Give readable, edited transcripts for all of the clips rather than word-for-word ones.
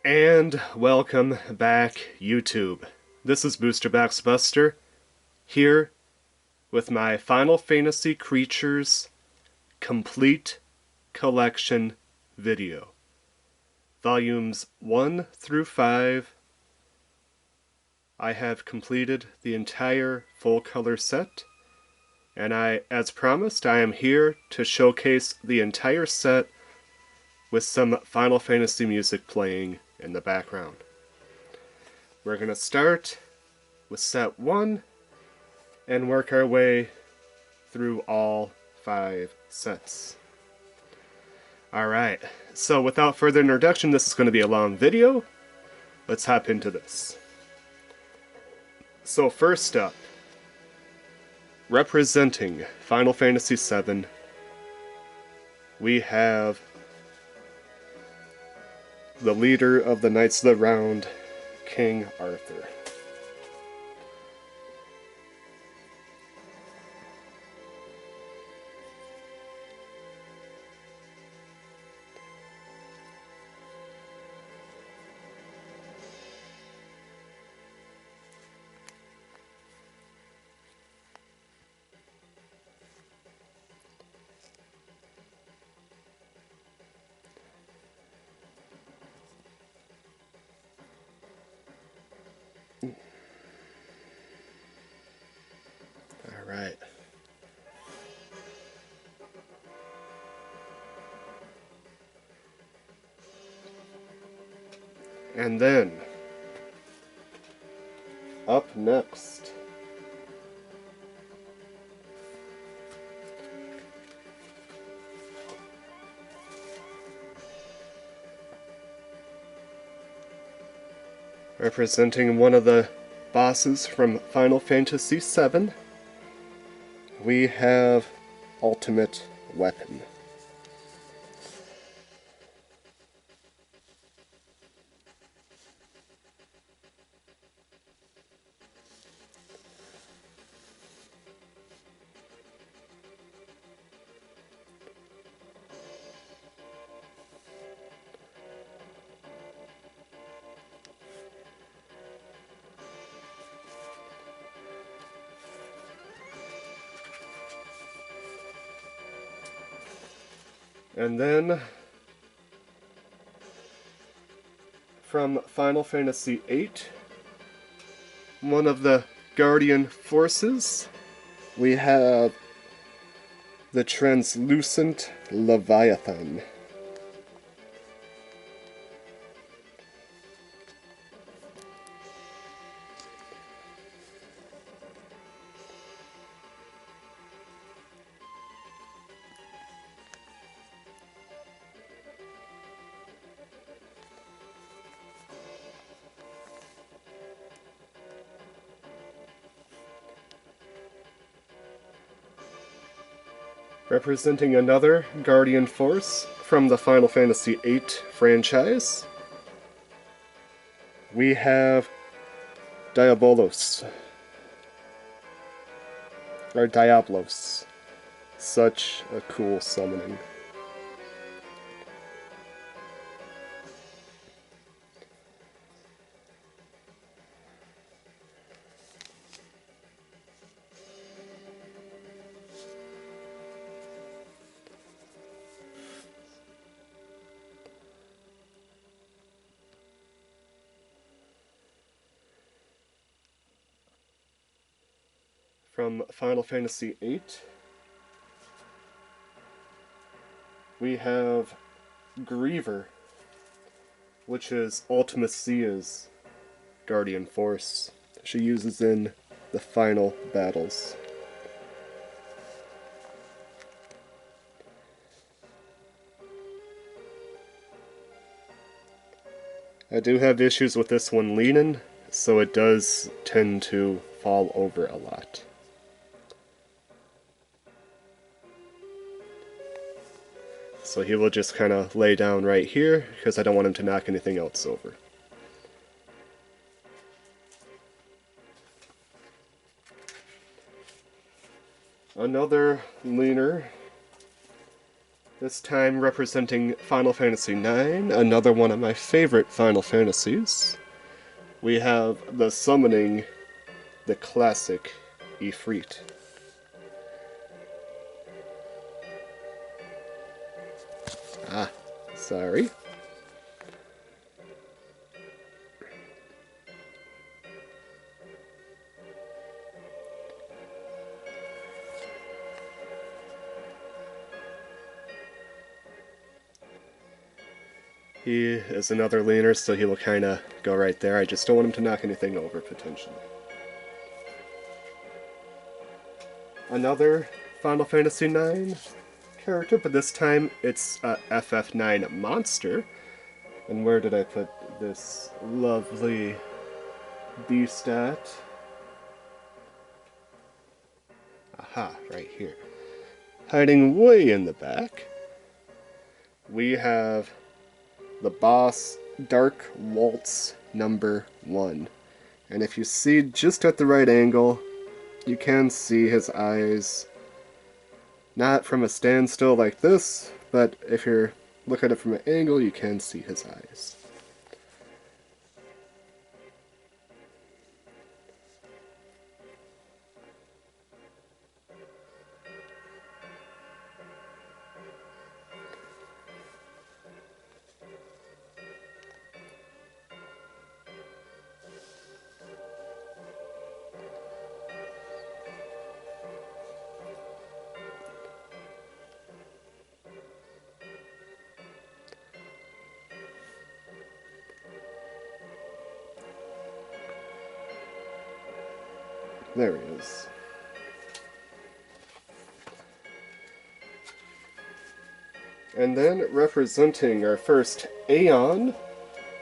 And welcome back, YouTube. This is Booster Box Buster, here with my Final Fantasy Creatures Complete Collection video. Volumes 1 through 5. I have completed the entire full color set, and as promised, I am here to showcase the entire set with some Final Fantasy music playing in the background. We're going to start with set 1 and work our way through all 5 sets. Alright, so without further introduction, this is going to be a long video. Let's hop into this. So first up, representing Final Fantasy VII, we have the leader of the Knights of the Round, King Arthur. Alright. And then, up next, representing one of the bosses from Final Fantasy VII, we have Ultimate Weapon. And then, from Final Fantasy VIII, one of the Guardian Forces, we have the Translucent Leviathan. Representing another Guardian Force from the Final Fantasy VIII franchise, we have Diabolos. Or Diablos. Such a cool summoning. From Final Fantasy VIII, we have Griever, which is Ultimacia's Guardian Force. She uses in the final battles. I do have issues with this one leaning, so it does tend to fall over a lot. So he will just kind of lay down right here, because I don't want him to knock anything else over. Another leaner This time representing Final Fantasy IX, another one of my favorite Final Fantasies. We have the summoning, the classic Ifrit. Ah, sorry. He is another leaner, so he will kind of go right there. I just don't want him to knock anything over, potentially. Another Final Fantasy IX character, but this time it's a FF9 monster. And where did I put this lovely beast at? Aha, right here. Hiding way in the back, we have the boss, Dark Waltz number 1. And if you see just at the right angle, you can see his eyes. Not from a standstill like this, but if you look at it from an angle, you can see his eyes. There he is. And then representing our first Aeon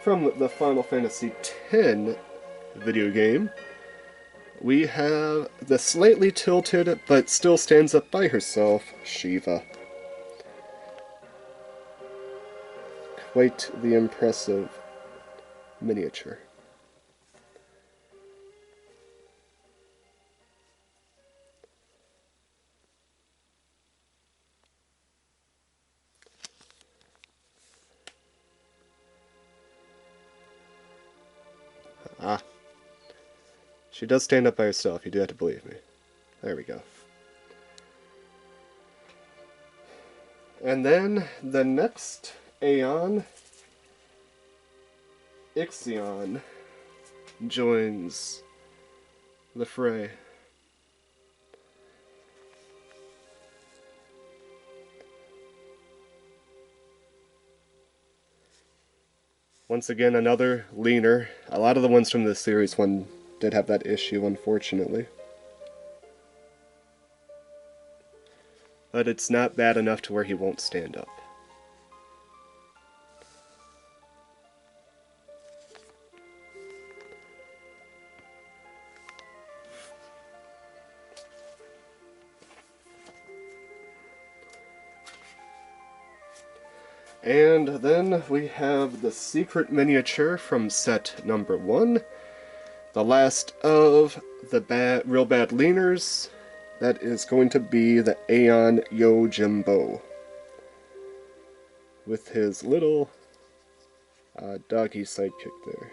from the Final Fantasy X video game, we have the slightly tilted but still stands up by herself, Shiva. Quite the impressive miniature. Ah. She does stand up by herself, you do have to believe me. There we go. And then the next Aeon, Ixion, joins the fray. Once again, another leaner. A lot of the ones from this series one did have that issue, unfortunately. But it's not bad enough to where he won't stand up. And then we have the secret miniature from set number 1. The last of the real bad leaners. That is going to be the Aeon Yojimbo. With his little doggy sidekick there.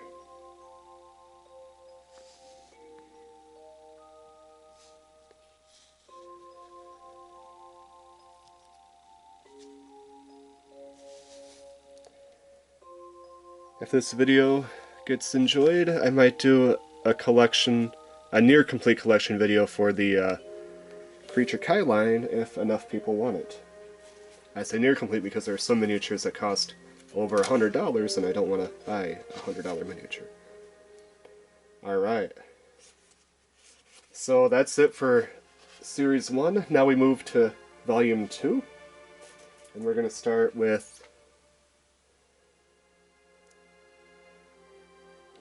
If this video gets enjoyed, I might do a near complete collection video for the Creature Kai line if enough people want it. I say near complete because there are some miniatures that cost over $100 and I don't want to buy a $100 miniature. Alright. So that's it for Series 1. Now we move to Volume 2. And we're going to start with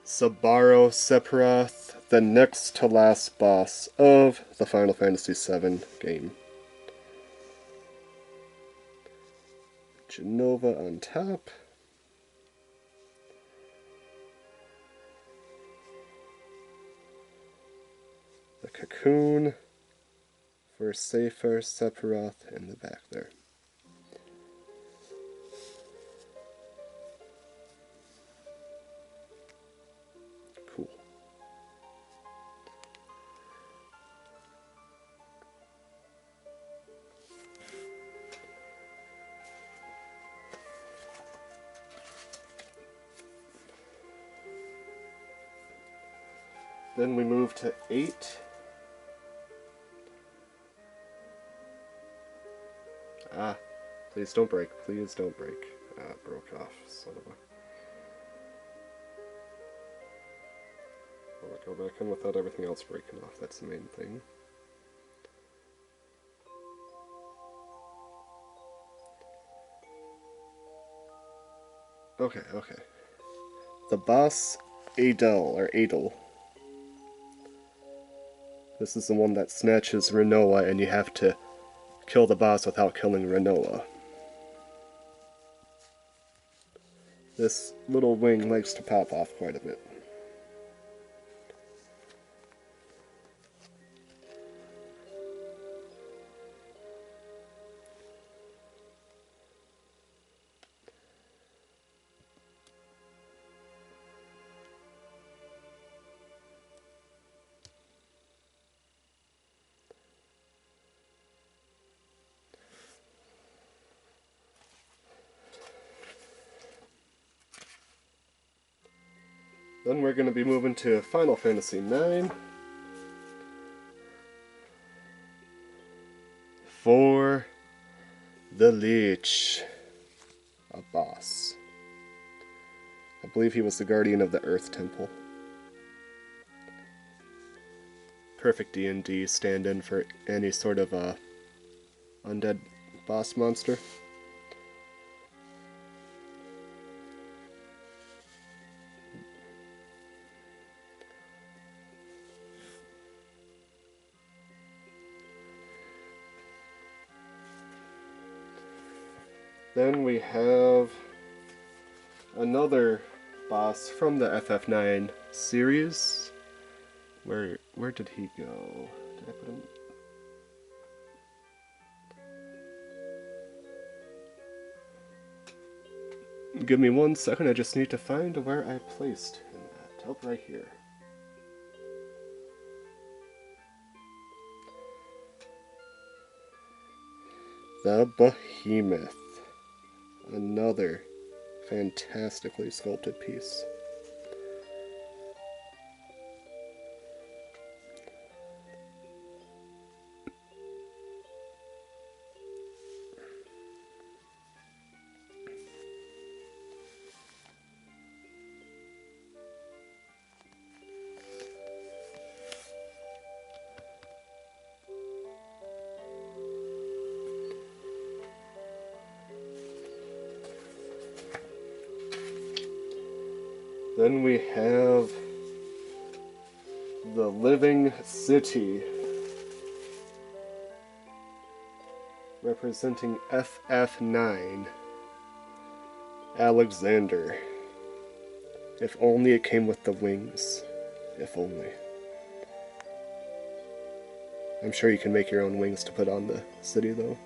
Sabaro Sephiroth, the next to last boss of the Final Fantasy VII game. Genova on top. The cocoon for Safer Sephiroth in the back there. Then we move to 8. Ah, please don't break. Please don't break. Ah, it broke off. Son of a... I'll go back in without everything else breaking off. That's the main thing. Okay, okay. The boss Adel. This is the one that snatches Renoa, and you have to kill the boss without killing Renoa. This little wing likes to pop off quite a bit. Then we're going to be moving to Final Fantasy IX. For the Lich, a boss. I believe he was the guardian of the Earth Temple. Perfect D&D stand-in for any sort of undead boss monster. Then we have another boss from the FF9 series. Where did he go? Did I put him? Give me 1 second, I just need to find where I placed him at. Oh, right here. The Behemoth. Another fantastically sculpted piece. Then we have the Living City, representing FF9, Alexander. If only it came with the wings. If only. I'm sure you can make your own wings to put on the city, though.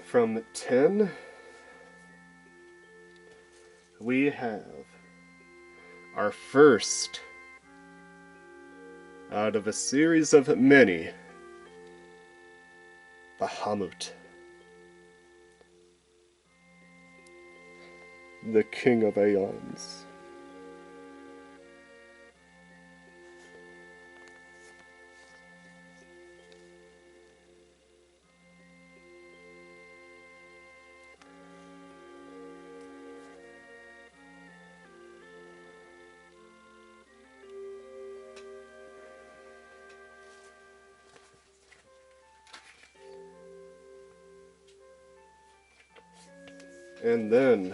From 10, we have our first out of a series of many, Bahamut, the King of Aeons. And then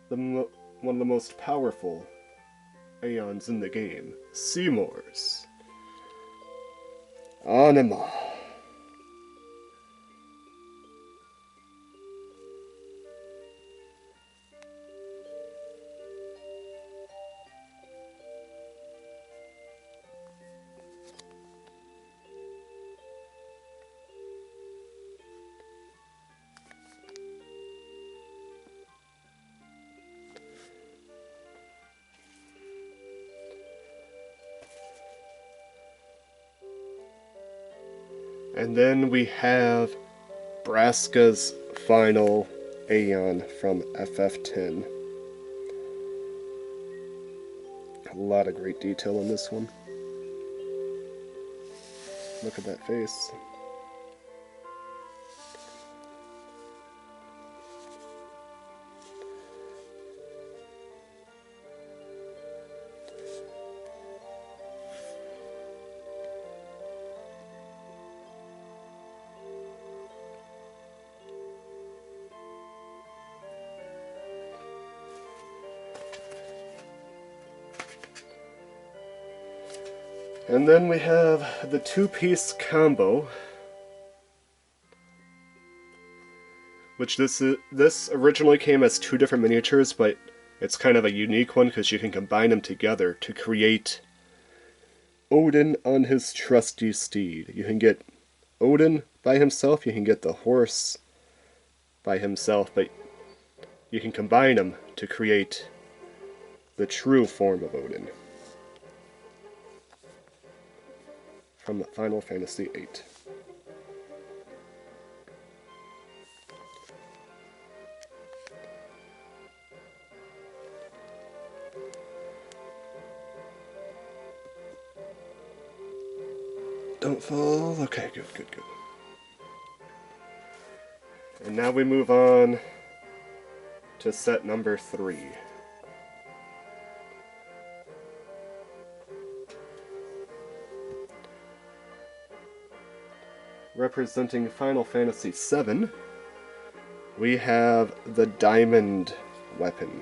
one of the most powerful Aeons in the game, Seymour's Anima. And then we have Braska's final Aeon from FF10. A lot of great detail in this one. Look at that face. And then we have the two-piece combo, which this originally came as two different miniatures, but it's kind of a unique one because you can combine them together to create Odin on his trusty steed. You can get Odin by himself, you can get the horse by himself, but you can combine them to create the true form of Odin. From Final Fantasy VIII. Don't fall. Okay, good. And now we move on to set number 3. Representing Final Fantasy VII, we have the Diamond Weapon.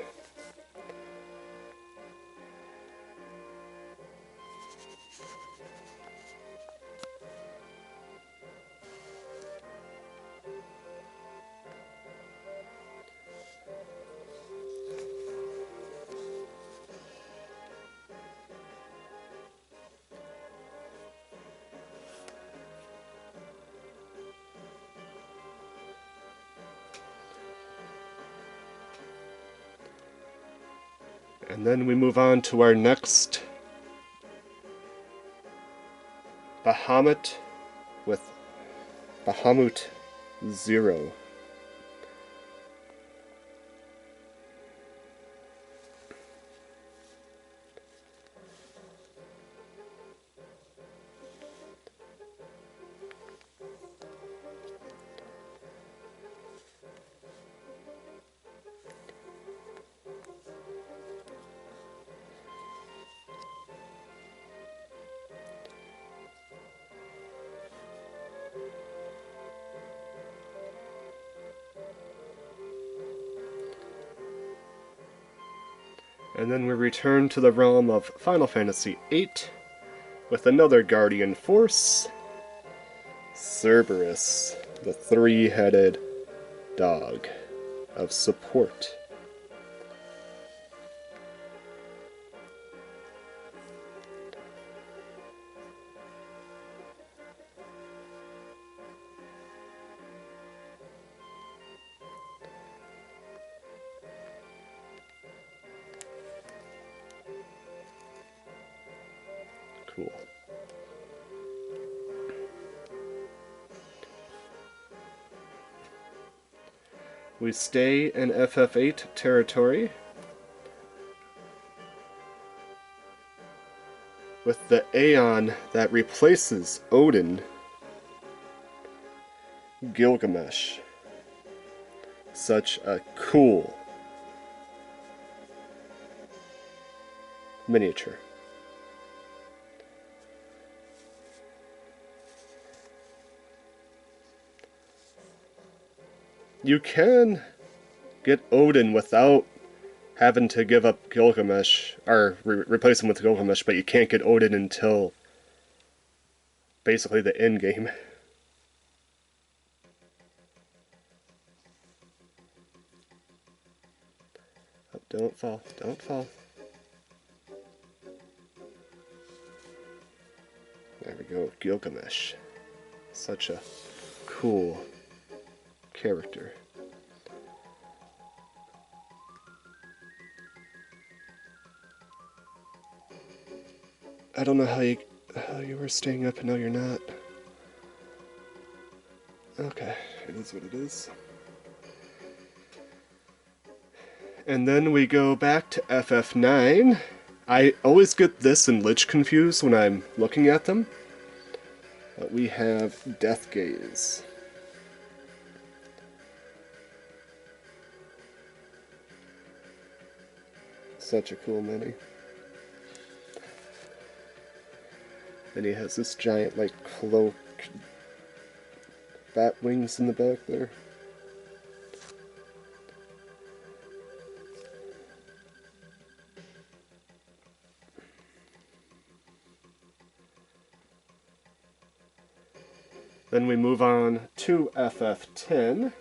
And then we move on to our next Bahamut with Bahamut 0. And then we return to the realm of Final Fantasy VIII with another Guardian Force, Cerberus, the three-headed dog of support. Cool. We stay in FF8 territory with the Aeon that replaces Odin, Gilgamesh. Such a cool miniature. You can get Odin without having to give up Gilgamesh, or replace him with Gilgamesh, but you can't get Odin until basically the end game. Oh, don't fall, don't fall. There we go, Gilgamesh. Such a cool character. I don't know how you were staying up and now you're not. Okay, it is what it is. And then we go back to FF9. I always get this and Lich confused when I'm looking at them. But we have Death Gaze. Such a cool mini. And he has this giant, like, cloak, bat wings in the back there. Then we move on to FF10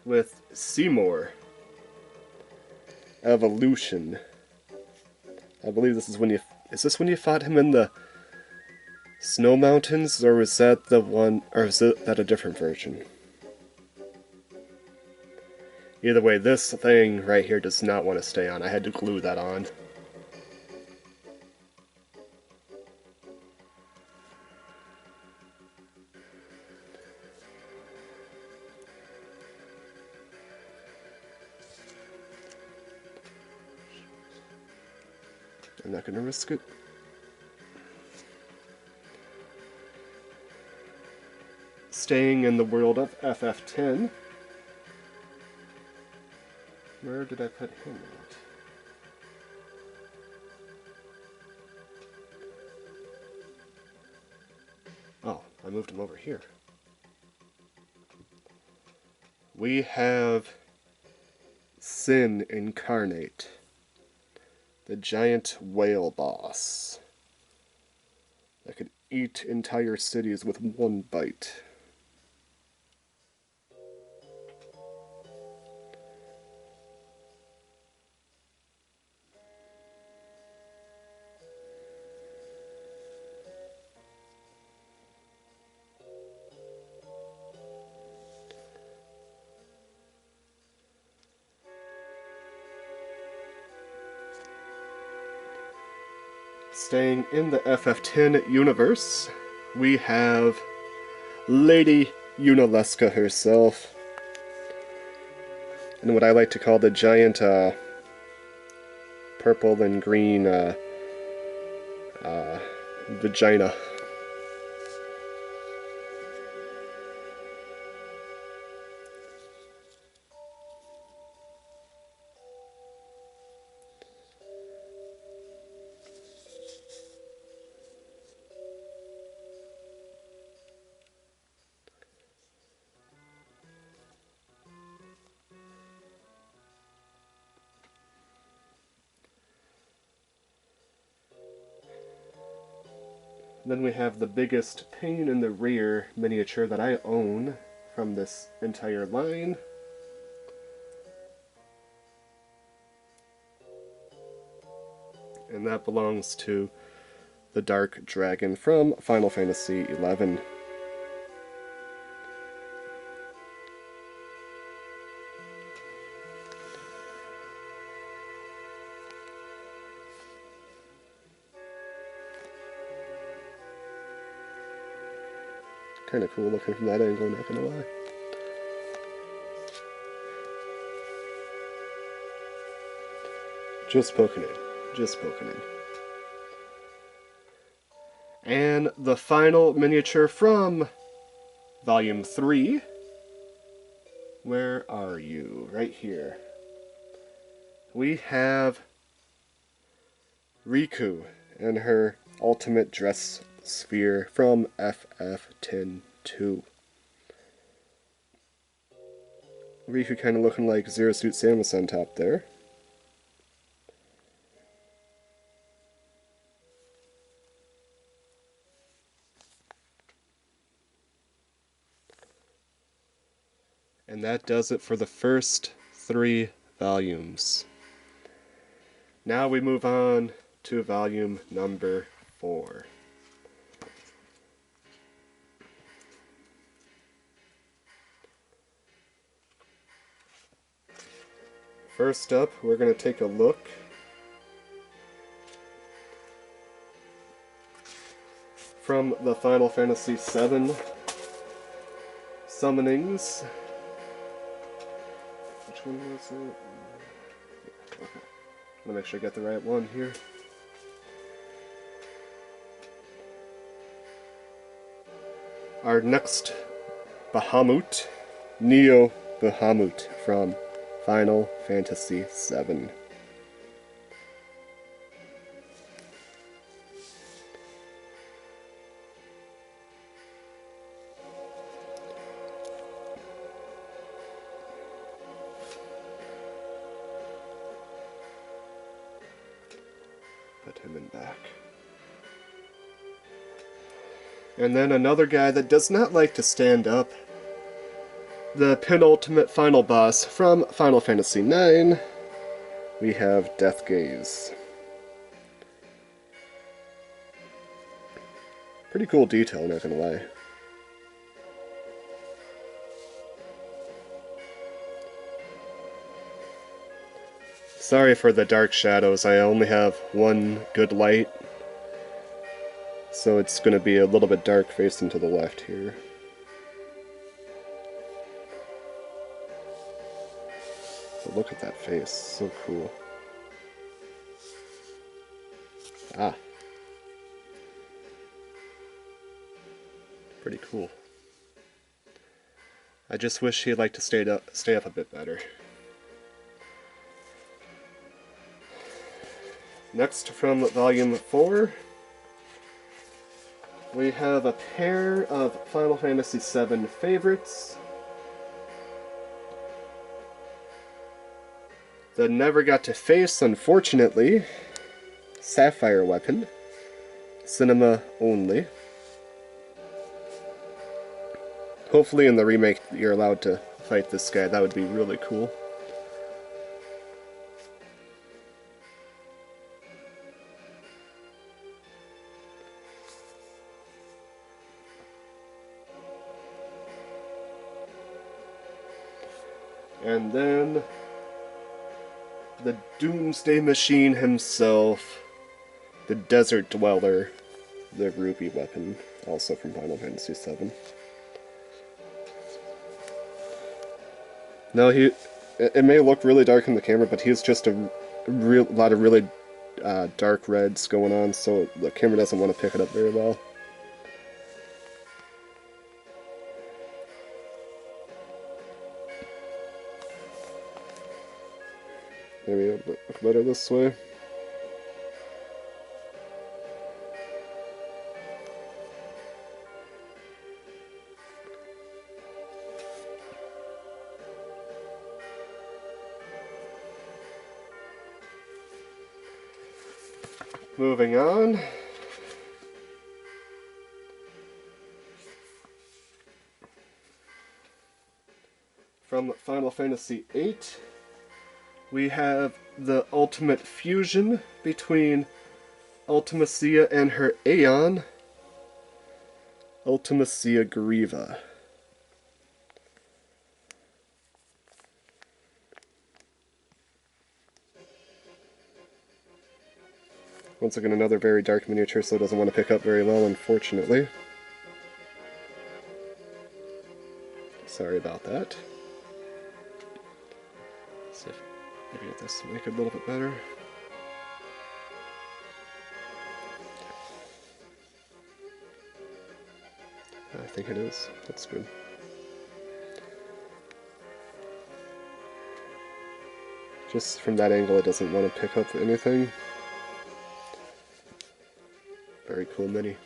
with Seymour. Evolution. I believe this is when you... Is this when you fought him in the Snow Mountains, or was that the one... Or is that a different version? Either way, this thing right here does not want to stay on. I had to glue that on. I'm not going to risk it. Staying in the world of FF10. Where did I put him at? Oh, I moved him over here. We have Sin Incarnate. The giant whale boss that could eat entire cities with one bite. Staying in the FF10 universe, we have Lady Unaleska herself, and what I like to call the giant purple and green vagina. Then we have the biggest pain in the rear miniature that I own from this entire line. And that belongs to the Dark Dragon from Final Fantasy XI. Kind of cool looking from that angle, not gonna lie. Just poking in. Just poking in. And the final miniature from Volume 3. Where are you? Right here. We have Riku and her ultimate dress sphere from FF10-2. Riku kind of looking like Zero Suit Samus on top there. And that does it for the first 3 volumes. Now we move on to volume number 4. First up, we're going to take a look from the Final Fantasy VII summonings. Which one was it? Okay. I'm gonna make sure I get the right one here. Our next Bahamut, Neo Bahamut from Final Fantasy VII. Put him in back. And then another guy that does not like to stand up. The penultimate final boss from Final Fantasy IX. We have Death Gaze. Pretty cool detail, not gonna lie. Sorry for the dark shadows, I only have one good light. So it's going to be a little bit dark facing to the left here. But look at that face, so cool. Ah. Pretty cool. I just wish he'd like to stay up a bit better. Next from Volume 4. We have a pair of Final Fantasy VII favorites that never got to face, unfortunately. Sapphire Weapon. Cinema only. Hopefully in the remake you're allowed to fight this guy. That would be really cool. And then the Doomsday Machine himself, the Desert Dweller, the Ruby Weapon, also from Final Fantasy VII. Now it may look really dark in the camera, but he's just a lot of really dark reds going on, so the camera doesn't want to pick it up very well. Maybe a bit better this way. Moving on. From Final Fantasy VIII. We have the ultimate fusion between Ultimacia and her Aeon, Ultimacia Grieva. Once again, another very dark miniature, so it doesn't want to pick up very well, unfortunately. Sorry about that. See if maybe get this to make it a little bit better. I think it is. That's good. Just from that angle, it doesn't want to pick up anything. Very cool mini.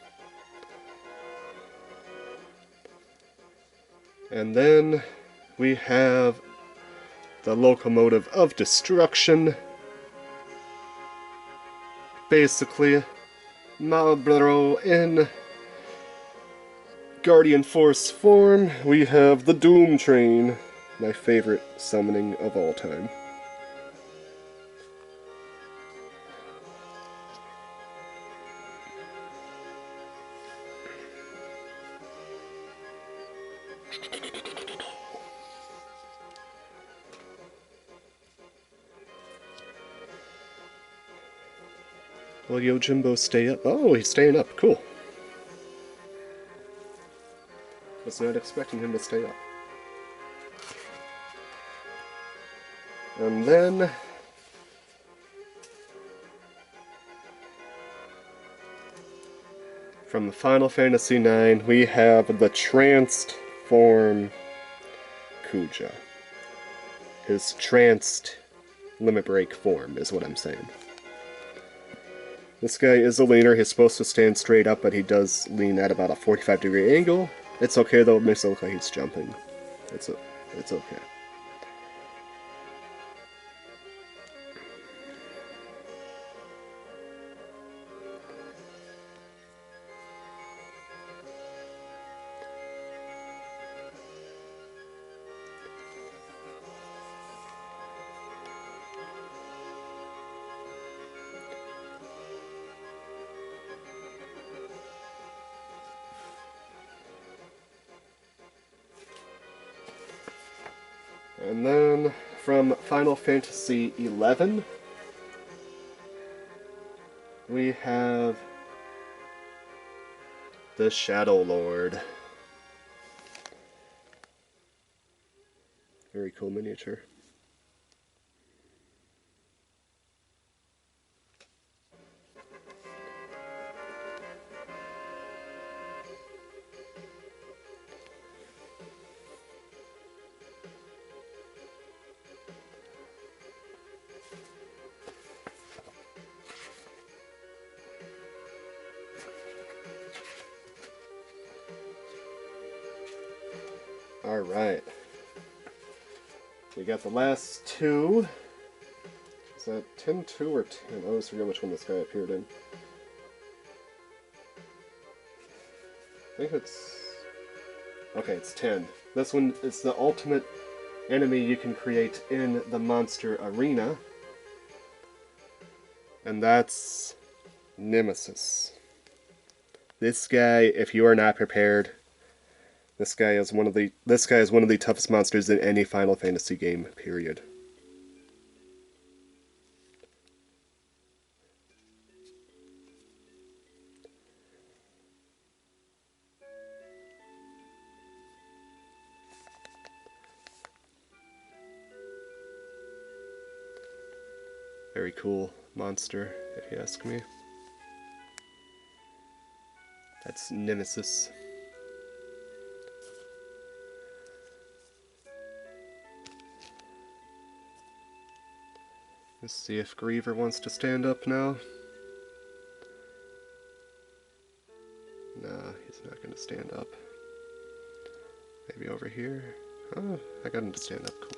And then we have the Locomotive of Destruction. Basically, Malboro in Guardian Force form. We have the Doom Train, my favorite summoning of all time. Will Yojimbo stay up? Oh, he's staying up. Cool. Was not expecting him to stay up. And then from Final Fantasy IX, we have the Transform Kuja. His tranced limit break form is what I'm saying. This guy is a leaner. He's supposed to stand straight up, but he does lean at about a 45-degree angle. It's okay though, it makes it look like he's jumping. It's okay. And then from Final Fantasy XI, we have the Shadow Lord. Very cool miniature. Alright. We got the last two. Is that 10-2 or 10? I always forget which one this guy appeared in. I think it's... Okay, it's 10. This one is the ultimate enemy you can create in the monster arena. And that's Nemesis. This guy, if you are not prepared, this guy is one of the toughest monsters in any Final Fantasy game, period. Very cool monster, if you ask me. That's Nemesis. Let's see if Griever wants to stand up now. Nah, he's not going to stand up. Maybe over here. Oh, I got him to stand up. Cool.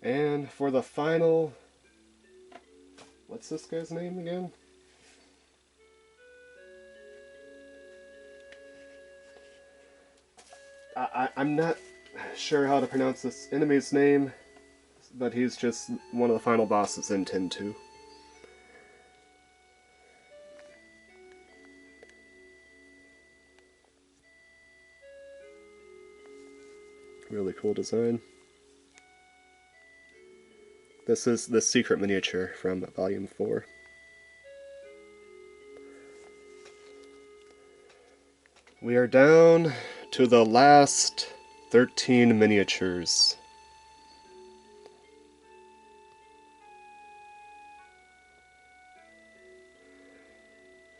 And for the final... What's this guy's name again? I'm not sure how to pronounce this enemy's name, but he's just one of the final bosses in 10-2. Really cool design. This is the secret miniature from Volume 4. We are down to the last 13 miniatures.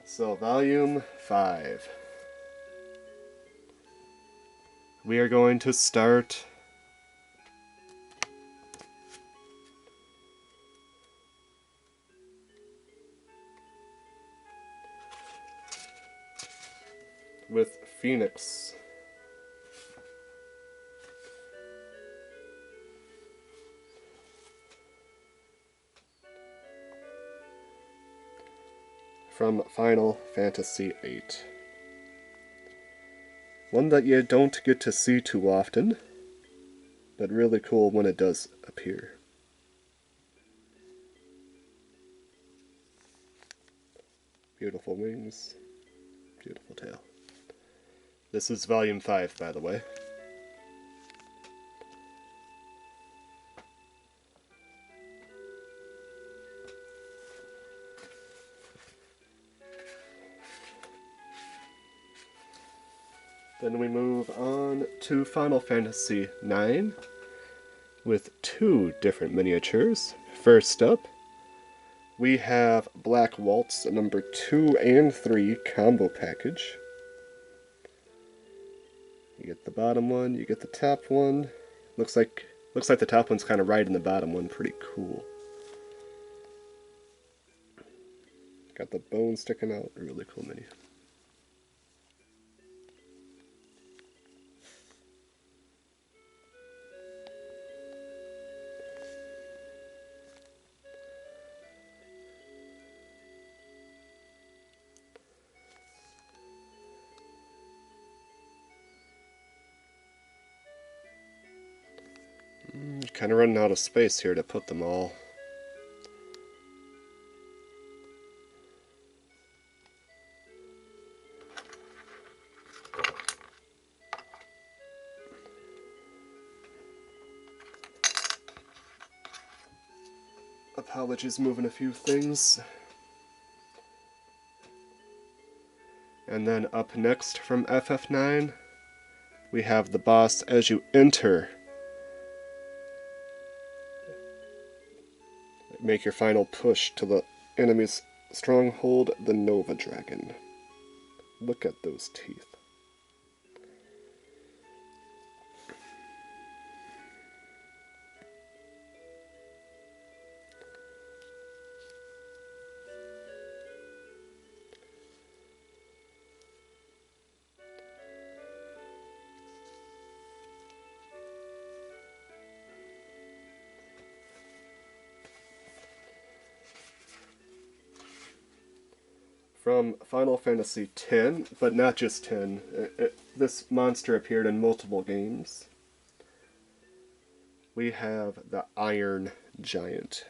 So, Volume 5. We are going to start with Phoenix. From Final Fantasy VIII. One that you don't get to see too often, but really cool when it does appear. Beautiful wings, beautiful tail. This is Volume 5, by the way. Then we move on to Final Fantasy IX with 2 different miniatures. First up, we have Black Waltz number 2 and 3 combo package. You get the bottom one, you get the top one. Looks like the top one's kind of riding the bottom one. Pretty cool. Got the bone sticking out. A really cool mini. Kind of running out of space here to put them all. Apologies, moving a few things. And then up next from FF9, we have the boss as you enter. Make your final push to the enemy's stronghold, the Nova Dragon. Look at those teeth. From Final Fantasy X, but not just 10. This monster appeared in multiple games. We have the Iron Giant.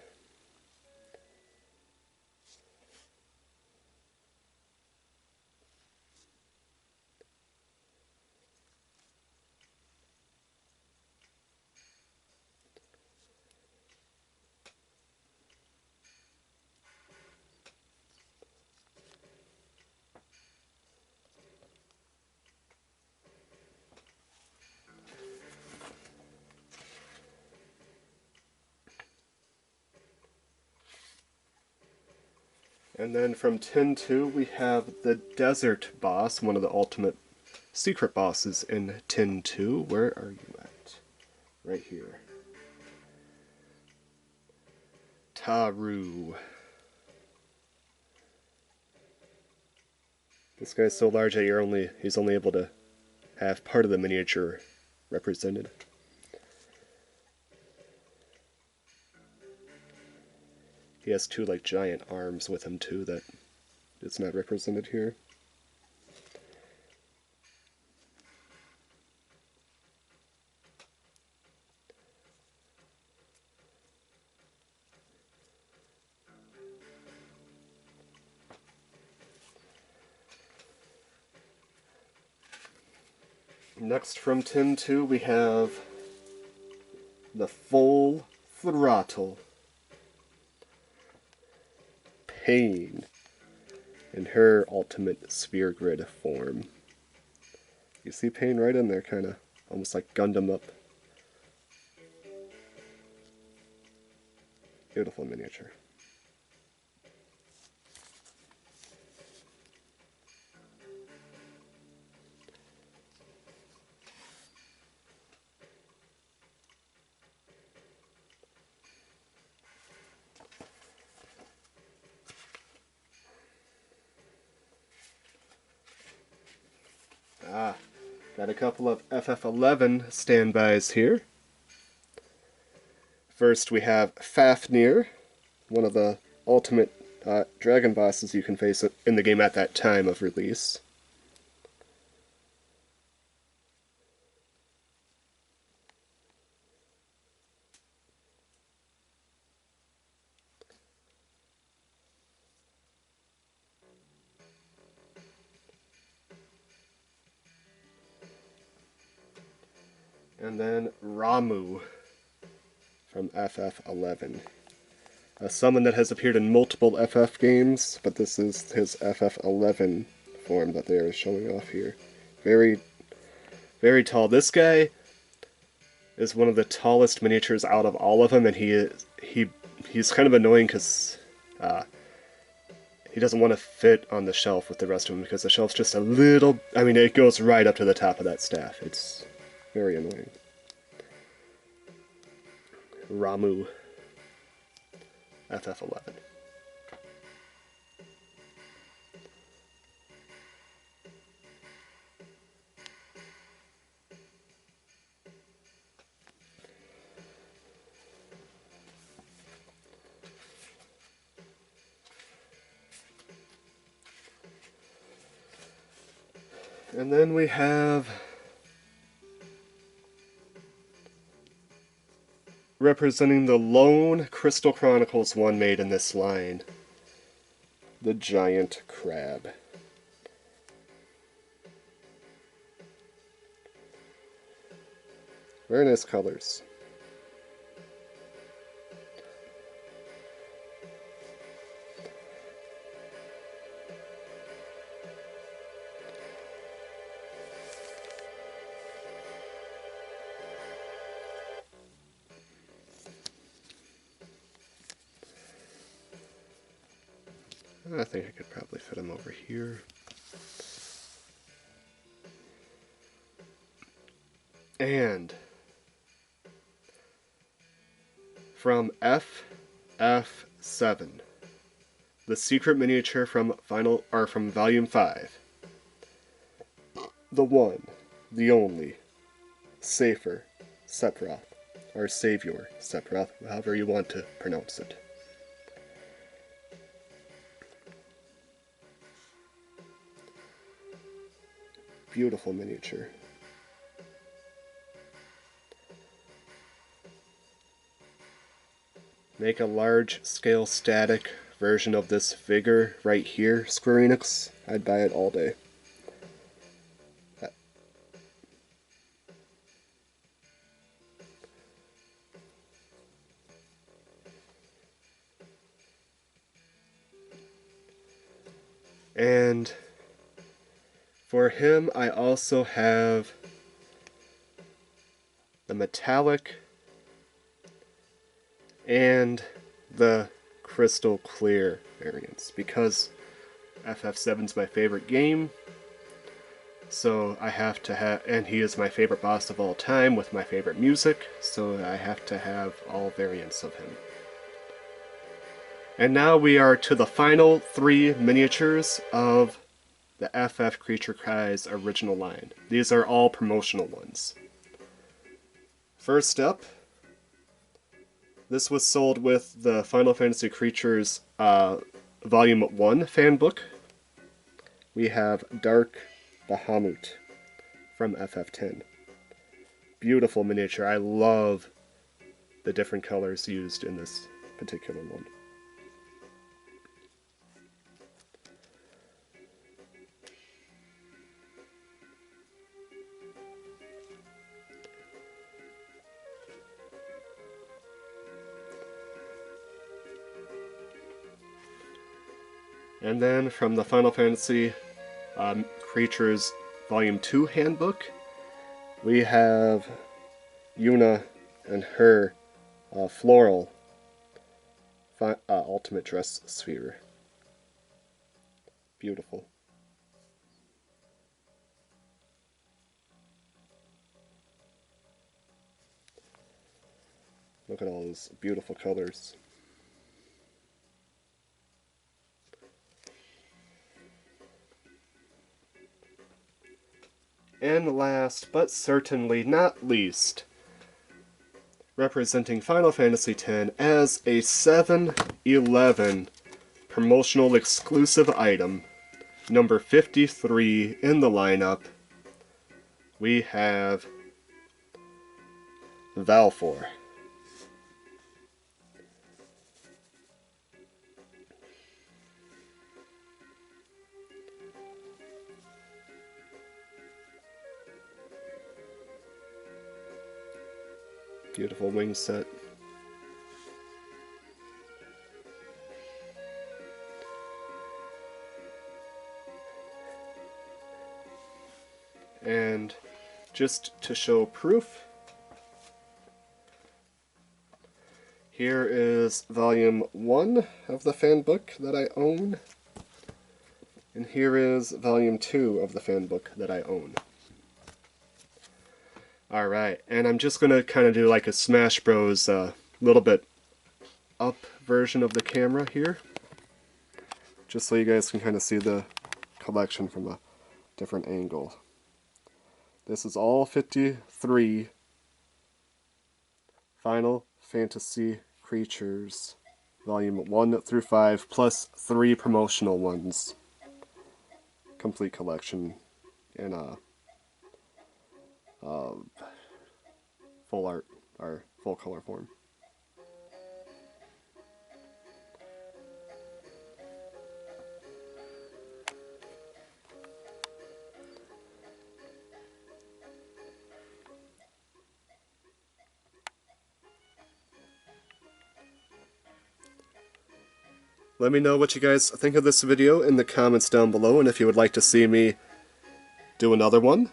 And then from 10-2, we have the Desert Boss, one of the ultimate secret bosses in 10-2. Where are you at? Right here. Taru. This guy's so large that he's only able to have part of the miniature represented. He has 2 like giant arms with him too that is not represented here. Next from 10-2 we have the Full Throttle Pain in her ultimate sphere grid form. You see Pain right in there, kind of almost like Gundam up. Beautiful miniature. Got a couple of FF11 standbys here. First we have Fafnir, one of the ultimate dragon bosses you can face in the game at that time of release. And then Ramu from FF11. A summon that has appeared in multiple FF games, but this is his FF11 form that they are showing off here. Very Very tall. This guy is one of the tallest miniatures out of all of them, and he's kind of annoying because he doesn't want to fit on the shelf with the rest of them because the shelf's just a little... I mean, it goes right up to the top of that staff. It's very annoying. Ramu. FF11. And then we have, representing the lone Crystal Chronicles one made in this line, the giant crab. Very nice colors. I think I could probably fit him over here. And from FF7, the secret miniature from Volume 5. The one, the only, Safer Sephiroth, or Savior Sephiroth, however you want to pronounce it. Beautiful miniature. Make a large-scale static version of this figure right here, SquareEnix. I'd buy it all day. And for him, I also have the metallic and the crystal clear variants, because FF7's my favorite game, so I have to have, and he is my favorite boss of all time with my favorite music, so I have to have all variants of him. And now we are to the final 3 miniatures of the FF Creature Cries original line. These are all promotional ones. First up, this was sold with the Final Fantasy Creatures Volume 1 fan book. We have Dark Bahamut from FF10. Beautiful miniature. I love the different colors used in this particular one. And then from the Final Fantasy Creatures Volume 2 handbook, we have Yuna and her floral ultimate dress sphere. Beautiful. Look at all those beautiful colors. And last, but certainly not least, representing Final Fantasy X as a 7-11 promotional exclusive item, number 53 in the lineup, we have Valefor. Beautiful wing set. And just to show proof, here is volume 1 of the fan book that I own, and here is volume 2 of the fan book that I own. Alright, and I'm just going to kind of do like a Smash Bros. Little bit up version of the camera here, just so you guys can kind of see the collection from a different angle. This is all 53 Final Fantasy creatures, volume 1 through 5, plus 3 promotional ones. Complete collection in full art, or full color form. Let me know what you guys think of this video in the comments down below, and if you would like to see me do another one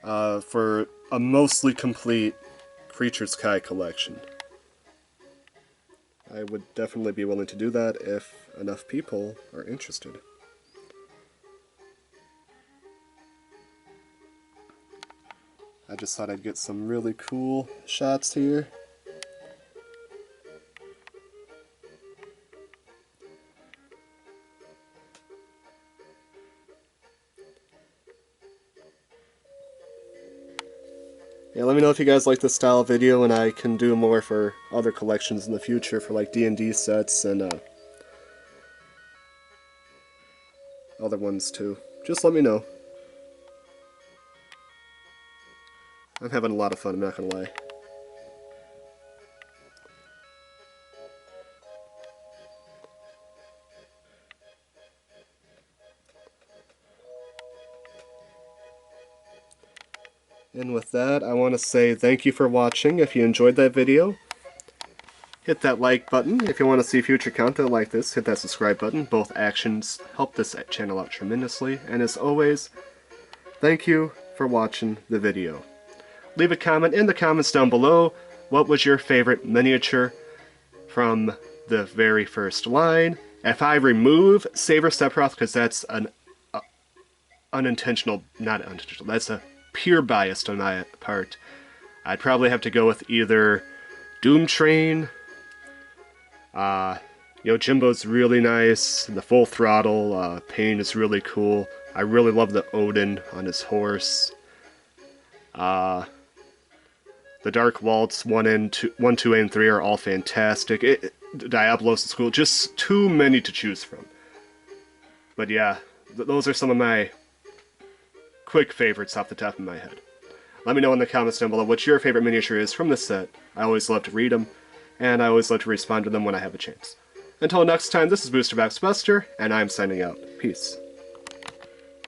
for a mostly complete Creatures Kai collection. I would definitely be willing to do that if enough people are interested. I just thought I'd get some really cool shots here. Yeah, let me know if you guys like this style of video, and I can do more for other collections in the future for like D&D sets and other ones too. Just let me know. I'm having a lot of fun, I'm not gonna lie. And with that, I want to say thank you for watching. If you enjoyed that video, hit that like button. If you want to see future content like this, hit that subscribe button. Both actions help this channel out tremendously. And as always, thank you for watching the video. Leave a comment in the comments down below. What was your favorite miniature from the very first line? If I remove Saber Sephiroth, because that's an unintentional, not unintentional, that's a pure bias on my part, I'd probably have to go with either Doom Train, Jimbo's really nice, the Full Throttle, Pain is really cool, I really love the Odin on his horse, the Dark Waltz 1, 2, and 3 are all fantastic, Diablos is cool, just too many to choose from. But yeah, those are some of my quick favorites off the top of my head. Let me know in the comments down below what your favorite miniature is from this set. I always love to read them, and I always love to respond to them when I have a chance. Until next time, this is Booster Box Buster, and I'm signing out. Peace.